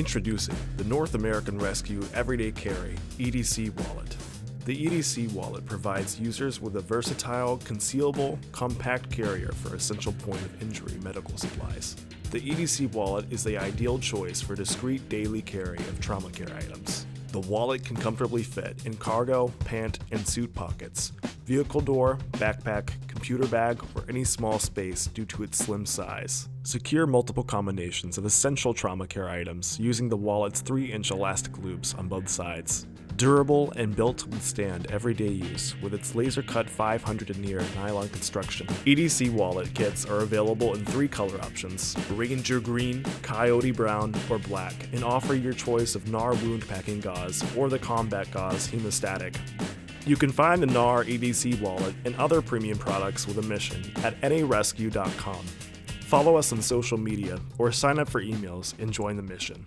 Introducing the North American Rescue Everyday Carry EDC Wallet. The EDC Wallet provides users with a versatile, concealable, compact carrier for essential point-of-injury medical supplies. The EDC Wallet is the ideal choice for discreet daily carry of trauma care items. The wallet can comfortably fit in cargo, pant, and suit pockets, vehicle door, backpack, computer bag, or any small space due to its slim size. Secure multiple combinations of essential trauma care items using the wallet's 3-inch elastic loops on both sides. Durable and built to withstand everyday use with its laser-cut 500 denier nylon construction. EDC wallet kits are available in 3 color options: Ranger Green, Coyote Brown, or Black, and offer your choice of NAR Wound Packing Gauze or the Combat Gauze hemostatic. You can find the NAR EDC wallet and other premium products with a mission at narescue.com. Follow us on social media or sign up for emails and join the mission.